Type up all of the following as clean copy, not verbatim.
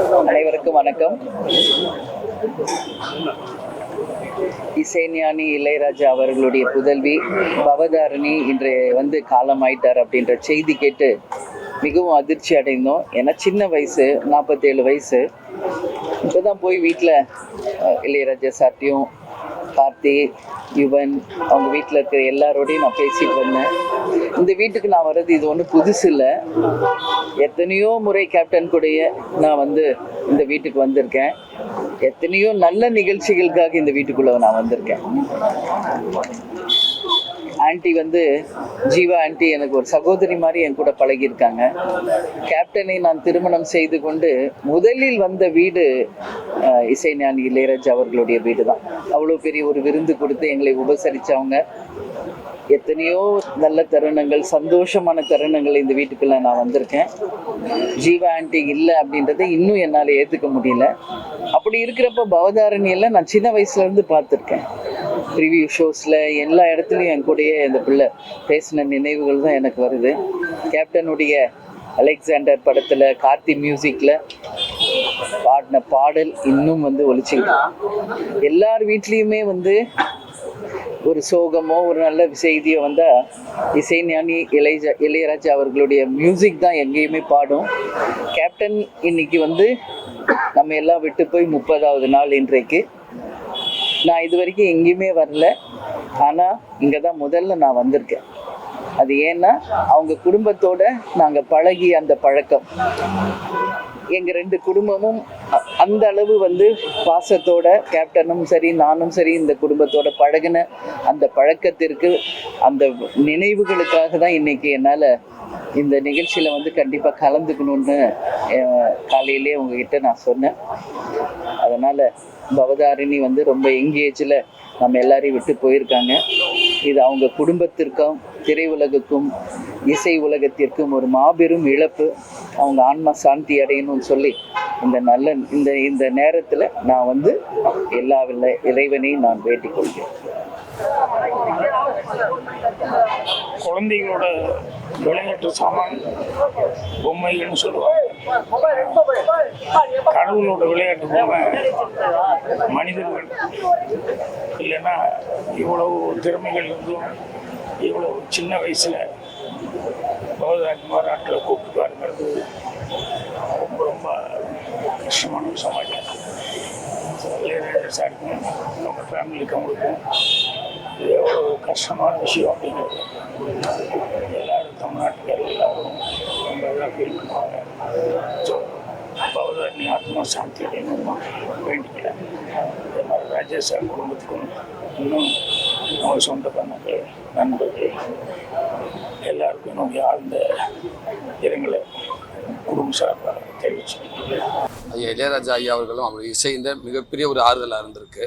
அனைவருக்கும் வணக்கம். இசைஞானி இளையராஜா அவர்களுடைய புதல்வி பவதாரணி இன்று காலமாயிட்டார் அப்படின்ற செய்தி கேட்டு மிகவும் அதிர்ச்சி அடைந்தோம். ஏன்னா சின்ன வயசு, 47 வயசு. இப்போ தான் போய் வீட்டில் இளையராஜா சார்ட்டையும் கார்த்தி, யுவன், அவங்க வீட்டில் இருக்கிற எல்லாரோடையும் நான் பேசிட்டு வந்தேன். இந்த வீட்டுக்கு நான் வர்றது இது ஒன்றும் புதுசு இல்லை. எத்தனையோ முறை கேப்டன் கூடயே நான் இந்த வீட்டுக்கு வந்திருக்கேன். எத்தனையோ நல்ல நிகழ்ச்சிகளுக்காக இந்த வீட்டுக்குள்ளே நான் வந்திருக்கேன். ஆன்ட்டி ஜீவா ஆன்ட்டி எனக்கு ஒரு சகோதரி மாதிரி என் கூட பழகியிருக்காங்க. கேப்டனை நான் திருமணம் செய்து கொண்டு முதலில் வந்த வீடு இசைஞானி இளையராஜா அவர்களுடைய வீடு தான். அவ்வளோ பெரிய ஒரு விருந்து கொடுத்து எங்களை உபசரித்தவங்க. எத்தனையோ நல்ல தருணங்கள், சந்தோஷமான தருணங்கள் இந்த வீட்டுக்குள்ள நான் வந்திருக்கேன். ஜீவா ஆன்ட்டி இல்லை அப்படின்றத இன்னும் என்னால் ஏற்றுக்க முடியல. அப்படி இருக்கிறப்ப பவதாரணியெல்லாம் நான் சின்ன வயசுலேருந்து பார்த்துருக்கேன். ரிவ்யூ ஷோஸில் எல்லா இடத்துலையும் என் கூடயே இந்த பிள்ளை பேசின நினைவுகள் தான் எனக்கு வருது. கேப்டனுடைய அலெக்சாண்டர் படத்தில் கார்த்தி மியூசிக்கில் பாடின பாடல் இன்னும் ஒலிச்சுக்கிட்டு. எல்லார் வீட்லேயுமே ஒரு சோகமோ ஒரு நல்ல செய்தியோ வந்தால் இசைஞானி இளையராஜா அவர்களுடைய மியூசிக் தான் எங்கேயுமே பாடும். கேப்டன் இன்னைக்கு நம்ம எல்லாம் விட்டு போய் 30வது நாள் இன்றைக்கு. நான் இது வரைக்கும் எங்கேயுமே வரல, ஆனால் இங்கே தான் முதல்ல நான் வந்திருக்கேன். அது ஏன்னா அவங்க குடும்பத்தோட நாங்கள் பழகி அந்த பழக்கம், எங்கள் 2 குடும்பமும் அந்த அளவு பாசத்தோட கேப்டனும் சரி நானும் சரி இந்த குடும்பத்தோட பழகின அந்த பழக்கத்திற்கு அந்த நினைவுகளுக்காக தான் இன்னைக்கு என்னால் இந்த நிகழ்ச்சியில் கண்டிப்பாக கலந்துக்கணும்னு காலையிலே உங்ககிட்ட நான் சொன்னேன். அதனால் பவதாரிணி ரொம்ப எங்கேஜில் நம்ம எல்லாரையும் விட்டு போயிருக்காங்க. இது அவங்க குடும்பத்திற்கும் திரையுலகுக்கும் இசை உலகத்திற்கும் ஒரு மாபெரும் இழப்பு. அவங்க ஆன்மா சாந்தி அடையணும்னு சொல்லி இந்த நேரத்தில் நான் எல்லா இறைவனையும் நான் வேண்டிக் கொள்கிறேன். குழந்தைகளோட விளையாட்டு சாமான் பொம்மைகள்னு சொல்லுவாங்க. கடவுளோட விளையாட்டு பொம்மை மனிதர்கள். இல்லைன்னா இவ்வளவு திறமைகள் இருந்தும் இவ்வளவு சின்ன வயசில் பவதாரணி மாநாட்டில் கூப்பிட்டு வரங்கிறது ரொம்ப ரொம்ப கஷ்டமான விஷயமா இருக்குது. இளையராஜா சாருக்கும் அவங்க ஃபேமிலிக்கு அவங்களுக்கும் இது எவ்வளோ கஷ்டமான விஷயம் அப்படிங்கிறது எல்லோரும் தமிழ்நாட்டுக்கார் எல்லோரும் ரொம்ப எல்லாம் ஃபீல் பண்ணுவாங்க. ஸோ பவதாரணி ஆத்மா சாந்தி அப்படின்னு வேண்டிக்கிறேன். அதே மாதிரி ராஜா சார் குடும்பத்துக்கும் இன்னும் அவங்க சொந்த பந்தங்கள், நண்பர்கள் எல்லாருக்கும் என்னுடைய ஆழ்ந்த இரங்கலை குடும்ப சார்பாக தெரிவிச்சு. ஐயா இளையராஜா ஐயா அவர்களும் அவர் இசைந்த மிகப்பெரிய ஒரு ஆறுதலாக இருந்திருக்கு.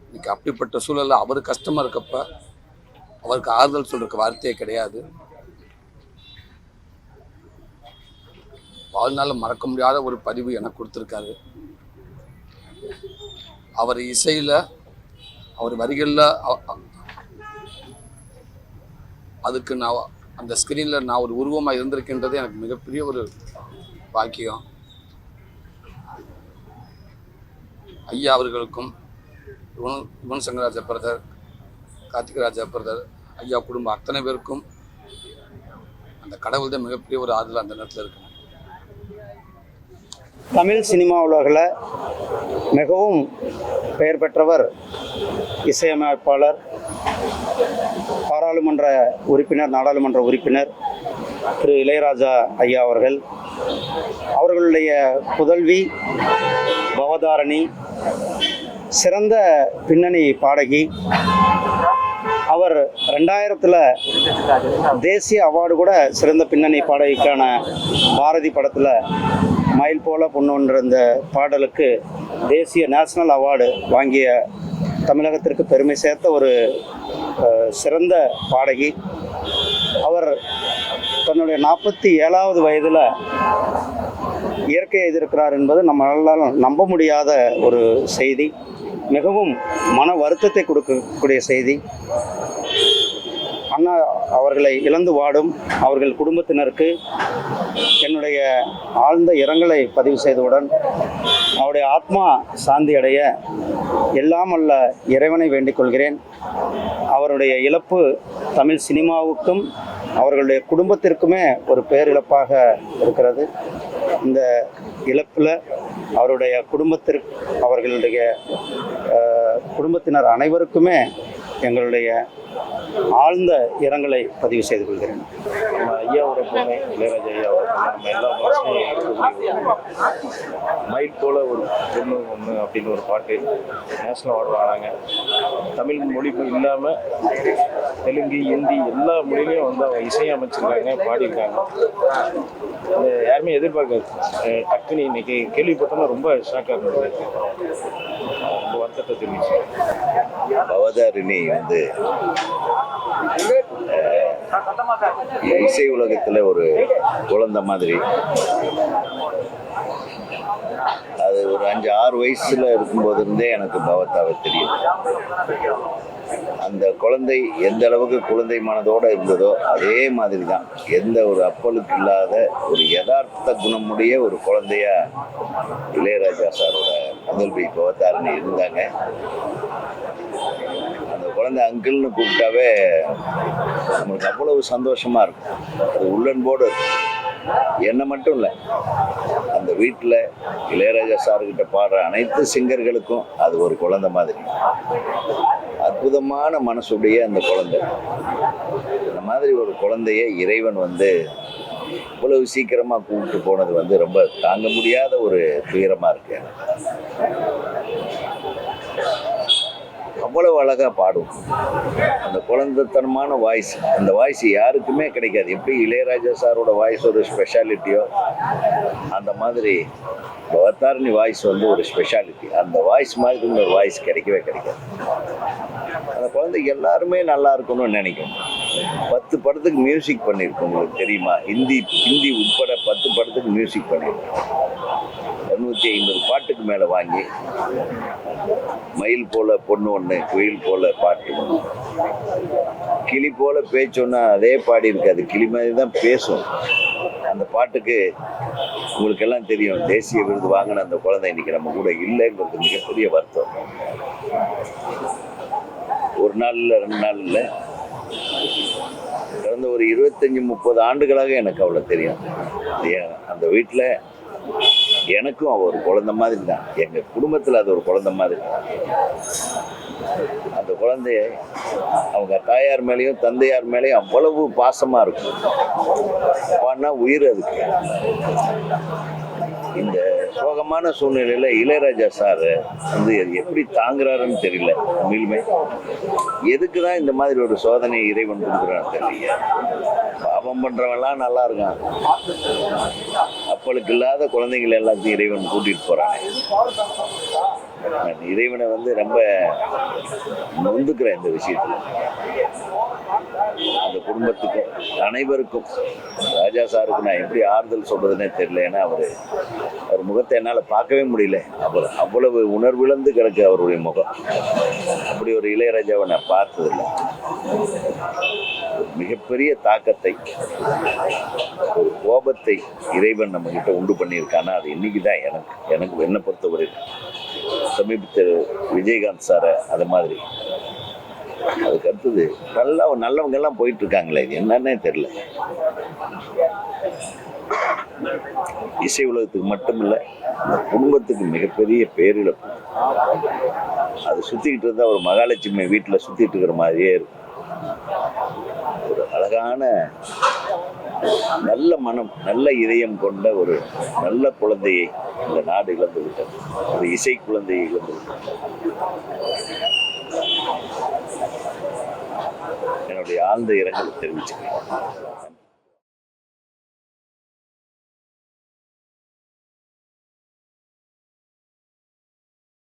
இன்னைக்கு அப்படிப்பட்ட சூழலில் அவர் கஷ்டமாக இருக்கப்ப அவருக்கு ஆறுதல் சொல்றதுக்கு வார்த்தையே கிடையாது. வாழ்நாள் மறக்க முடியாத ஒரு பதிவு எனக்கு கொடுத்துருக்காரு. அவர் இசையில், அவர் வரிகளில், அதுக்கு நான் அந்த ஸ்க்ரீனில் நான் ஒரு உருவமாக இருந்திருக்கின்றது எனக்கு மிகப்பெரிய ஒரு பாக்கியம். ஐயா அவர்களுக்கும் யுவன் சங்கர் ராஜா பிரதர், கார்த்திக் ராஜா பிரதர், ஐயா குடும்பம் அத்தனை பேருக்கும் அந்த கடவுள் தான் மிகப்பெரிய ஒரு ஆறுதல் அந்த நேரத்தில் இருக்கு. தமிழ் சினிமா உலகில் மிகவும் பெயர் பெற்றவர் இசையமைப்பாளர், பாராளுமன்ற உறுப்பினர், நாடாளுமன்ற உறுப்பினர் திரு இளையராஜா ஐயா அவர்கள். அவர்களுடைய புதல்வி பவதாரணி சிறந்த பின்னணி பாடகி. அவர் 2000 தேசிய அவார்டு கூட சிறந்த பின்னணி பாடகிக்கான பாரதி படத்தில் மயில் போல பொண்ணுன்ற இந்த பாடலுக்கு தேசிய நேஷனல் அவார்டு வாங்கிய தமிழகத்திற்கு பெருமை சேர்த்த ஒரு சிறந்த பாடகி. அவர் தன்னுடைய 47வது வயதில் இயற்கை எதிர்க்கிறார் என்பது நம்மளால் நம்ப முடியாத ஒரு செய்தி. மிகவும் மன வருத்தத்தை கொடுக்கக்கூடிய செய்தி. அண்ணா அவர்களை இழந்து வாடும் அவர்கள் குடும்பத்தினருக்கு என்னுடைய ஆழ்ந்த இரங்கலை பதிவு செய்தவுடன் அவருடைய ஆத்மா சாந்தி அடைய எல்லாம் அல்ல இறைவனை வேண்டிக் கொள்கிறேன். அவருடைய இழப்பு தமிழ் சினிமாவுக்கும் அவர்களுடைய குடும்பத்திற்குமே ஒரு பேரிழப்பாக இருக்கிறது. இந்த இழப்பில் அவருடைய அவர்களுடைய குடும்பத்தினர் அனைவருக்குமே எங்களுடைய ஆழ்ந்த இரங்கலை பதிவு செய்து கொள்கிறேன். நம்ம ஐயாவோட பொண்ணு இளையராஜா ஐயாவோட பொண்ணு நம்ம எல்லா பாஷையும் மைட் போல ஒரு பொண்ணு ஒன்று அப்படின்னு ஒரு பாட்டு நேஷ்னல் அவார்டு வாங்கினாங்க. தமிழ் மொழி இல்லாமல் தெலுங்கு, ஹிந்தி எல்லா மொழியிலையும் வந்து அவங்க இசையமைச்சிருக்காங்க, பாடியிருக்காங்க. யாருமே எதிர்பார்க்காது. டக்குன்னு இன்னைக்கு கேள்விப்பட்டோம்னா ரொம்ப ஷாக்காக இருந்தது. ரொம்ப வருத்தத்தை தெரிவிச்சு. பவதாரிணி வந்து இசை உலகத்தில் ஒரு குழந்தை மாதிரி. அது ஒரு 5-6 வயசுல இருக்கும்போது இருந்தே எனக்கு பவதாவை தெரியும். அந்த குழந்தை எந்த அளவுக்கு குழந்தை மனதோடு இருந்ததோ அதே மாதிரி தான், எந்த ஒரு அப்பலுக்கு இல்லாத ஒரு யதார்த்த குணமுடைய ஒரு குழந்தையா இளையராஜா சாரோட முதல்வி பவதாரிணி இருந்தாங்க. அந்த குழந்தை அங்கிள்னு கூப்பிட்டாவே நமக்கு அவ்வளவு சந்தோஷமா இருக்கும். அது உள்ளன்போடு இருக்கும். என்ன மட்டும் இல்லை, அந்த வீட்டில் இளையராஜா சார்கிட்ட பாடுற அனைத்து சிங்கர்களுக்கும் அது ஒரு குழந்தை மாதிரி. அற்புதமான மனசுடைய அந்த குழந்தை. இந்த மாதிரி ஒரு குழந்தைய இறைவன் வந்து இவ்வளவு சீக்கிரமா கூப்பிட்டு போனது வந்து ரொம்ப தாங்க முடியாத ஒரு துயரமா இருக்கு. அவ்வளவு அழகா பாடும் அந்த குழந்தைத்தனமான வாய்ஸ். அந்த வாய்ஸ் யாருக்குமே கிடைக்காது. எப்படி இளையராஜா சாரோட வாய்ஸ் ஒரு ஸ்பெஷாலிட்டியோ அந்த மாதிரி பவதாரிணி வாய்ஸ் வந்து ஒரு ஸ்பெஷாலிட்டி. அந்த வாய்ஸ் மாதிரி ஒரு வாய்ஸ் கிடைக்கவே கிடைக்காது. அந்த குழந்தைக்கு எல்லாருமே நல்லா இருக்கணும்னு நினைக்கும். 10 படத்துக்கு மியூசிக் பண்ணியிருக்கோம், உங்களுக்கு தெரியுமா? ஹிந்தி உட்பட 10 படத்துக்கு மியூசிக் பண்ணியிருக்கோம். 250 பாட்டுக்கு மேலே வாங்கி, மயில் போல பொண்ணு ஒன்று, குயில் போல பாட்டு ஒன்று, கிளி போல பேச்சொன்னா அதே பாடி இருக்காது, கிளி மாதிரி தான் பேசும். அந்த பாட்டுக்கு உங்களுக்கு எல்லாம் தெரியும், தேசிய விருது வாங்கின அந்த குழந்தை இன்னைக்கு நம்ம கூட இல்லைங்கிறது மிகப்பெரிய வருத்தம். ஒரு நாள் இல்லை, 2 நாள் இல்லை, கடந்த ஒரு 25-30 ஆண்டுகளாக எனக்கு அவ்வளோ தெரியும். அந்த வீட்டில் எனக்கும் அவ ஒரு குழந்தை மாதிரி தான். எங்கள் குடும்பத்தில் அது ஒரு குழந்தை மாதிரி. அந்த குழந்தைய அவங்க தாயார் மேலேயும் தந்தையார் மேலேயும் அவ்வளவு பாசமாக இருக்கும். அப்பான்னா உயிர் அதுக்கு. இந்த சோகமான சூழ்நிலையில் இளையராஜா சார் வந்து எப்படி தாங்குறாருன்னு தெரியல. உண்மையிலுமே எதுக்கு தான் இந்த மாதிரி ஒரு சோதனை இறைவன் கொடுக்குறான்னு தெரியல. பாவம் பண்ணுறவன்லாம் நல்லா இருக்கான், அப்பளுக்கு இல்லாத குழந்தைங்களை எல்லாத்தையும் இறைவன் கூட்டிகிட்டு போகிறானே. நான் இறைவனை வந்து ரொம்ப நொந்துக்கிறேன் இந்த விஷயத்தில். அந்த குடும்பத்துக்கும் அனைவருக்கும், ராஜா சாருக்கு நான் எப்படி ஆறுதல் சொல்றதுன்னே தெரியல. ஏன்னா அவர் முகத்தை என்னால் பார்க்கவே முடியல. அவ்வளவு உணர்விழந்து கிடக்கு அவருடைய முகம். அப்படி ஒரு இளையராஜாவை நான் பார்த்ததில்லை. மிகப்பெரிய தாக்கத்தை, ஒரு கோபத்தை இறைவன் நம்ம கிட்ட உண்டு பண்ணியிருக்கானா அது இன்னைக்கு தான் எனக்கு என்னை பொறுத்தவரை. சமீபத்தில் விஜயகாந்த் சாரை அது மாதிரி, அதுக்கு அடுத்தது நல்லவங்க எல்லாம் போயிட்டு இருக்காங்களே, இது என்னன்னே தெரியல. இசை உலகத்துக்கு மட்டும் இல்லை, குடும்பத்துக்கு மிகப்பெரிய பேரிழப்பு. அது சுத்திக்கிட்டு இருந்தா ஒரு மகாலட்சுமி வீட்டில் சுத்திட்டு இருக்கிற மாதிரியே இருக்கும். ஒரு அழகான நல்ல மனம், நல்ல இதயம் கொண்ட ஒரு நல்ல குழந்தையை இந்த நாடு இழந்து விட்டது. ஒரு இசை குழந்தையை இழந்து விட்டது. என்னுடைய ஆழ்ந்த இரங்கலை தெரிவிச்சுக்கிறேன்.